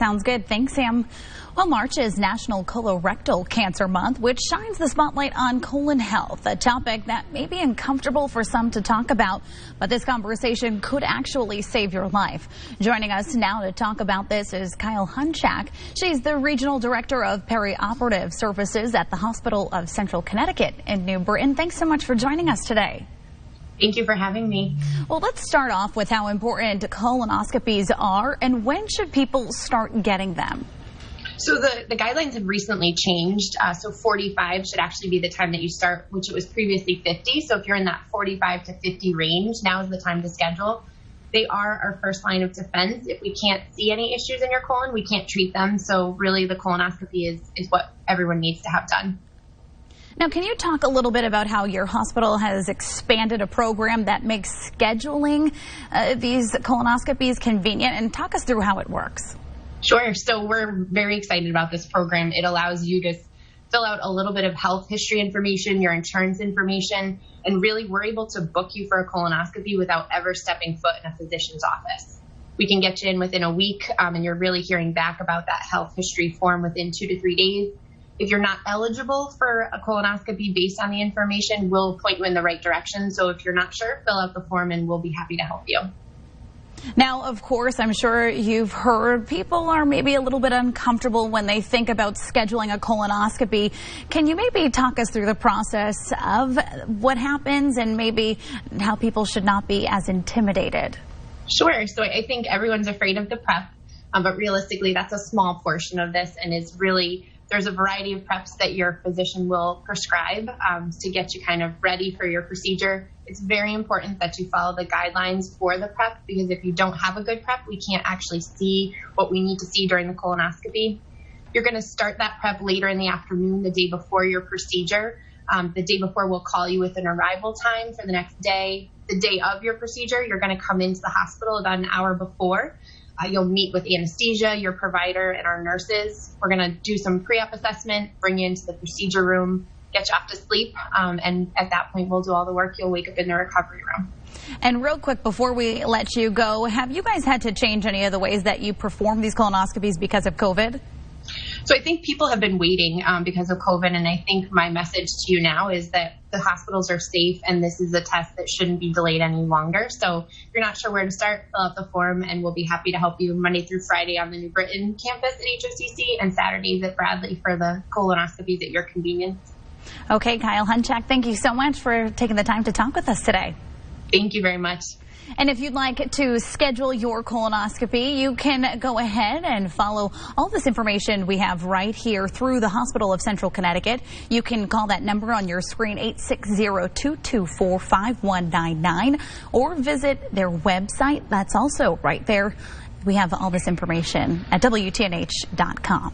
Sounds good. Thanks, Sam. Well, March is National Colorectal Cancer Month, which shines the spotlight on colon health, a topic that may be uncomfortable for some to talk about, but this conversation could actually save your life. Joining us now to talk about this is Hunchak. She's the Regional Director of Peri-operative Services at the Hospital of Central Connecticut in New Britain. Thanks so much for joining us today. Thank you for having me. Well, let's start off with how important colonoscopies are and when should people start getting them? So the guidelines have recently changed. So 45 should actually be the time that you start, which it was previously 50. So if you're in that 45 to 50 range, now is the time to schedule. They are our first line of defense. If we can't see any issues in your colon, we can't treat them. So really the colonoscopy is what everyone needs to have done. Now, can you talk a little bit about how your hospital has expanded a program that makes scheduling these colonoscopies convenient, and talk us through how it works? Sure. So we're very excited about this program. It allows you to fill out a little bit of health history information, your insurance information, and really we're able to book you for a colonoscopy without ever stepping foot in a physician's office. We can get you in within a week, and you're really hearing back about that health history form within 2 to 3 days. If you're not eligible for a colonoscopy based on the information, we'll point you in the right direction. So if you're not sure, fill out the form and we'll be happy to help you. Now, of course, I'm sure you've heard people are maybe a little bit uncomfortable when they think about scheduling a colonoscopy. Can you maybe talk us through the process of what happens and maybe how people should not be as intimidated? Sure. So I think everyone's afraid of the prep, but realistically, that's a small portion of this and is really there's a variety of preps that your physician will prescribe to get you kind of ready for your procedure. It's very important that you follow the guidelines for the prep because if you don't have a good prep, we can't actually see what we need to see during the colonoscopy. You're going to start that prep later in the afternoon, the day before your procedure. The day before, we'll call you with an arrival time for the next day. The day of your procedure, you're going to come into the hospital about an hour before. You'll meet with anesthesia, your provider, and our nurses. We're going to do some pre-op assessment, bring you into the procedure room, get you off to sleep, and at that point, we'll do all the work. You'll wake up in the recovery room. And real quick, before we let you go, have you guys had to change any of the ways that you perform these colonoscopies because of COVID? So I think people have been waiting because of COVID, and I think my message to you now is that the hospitals are safe, and this is a test that shouldn't be delayed any longer. So if you're not sure where to start, fill out the form, and we'll be happy to help you Monday through Friday on the New Britain campus at HOCC and Saturdays at Bradley for the colonoscopies at your convenience. Okay, Hunchak, thank you so much for taking the time to talk with us today. Thank you very much. And if you'd like to schedule your colonoscopy, you can go ahead and follow all this information we have right here through the Hospital of Central Connecticut. You can call that number on your screen, 860-224-5199, or visit their website. That's also right there. We have all this information at WTNH.com.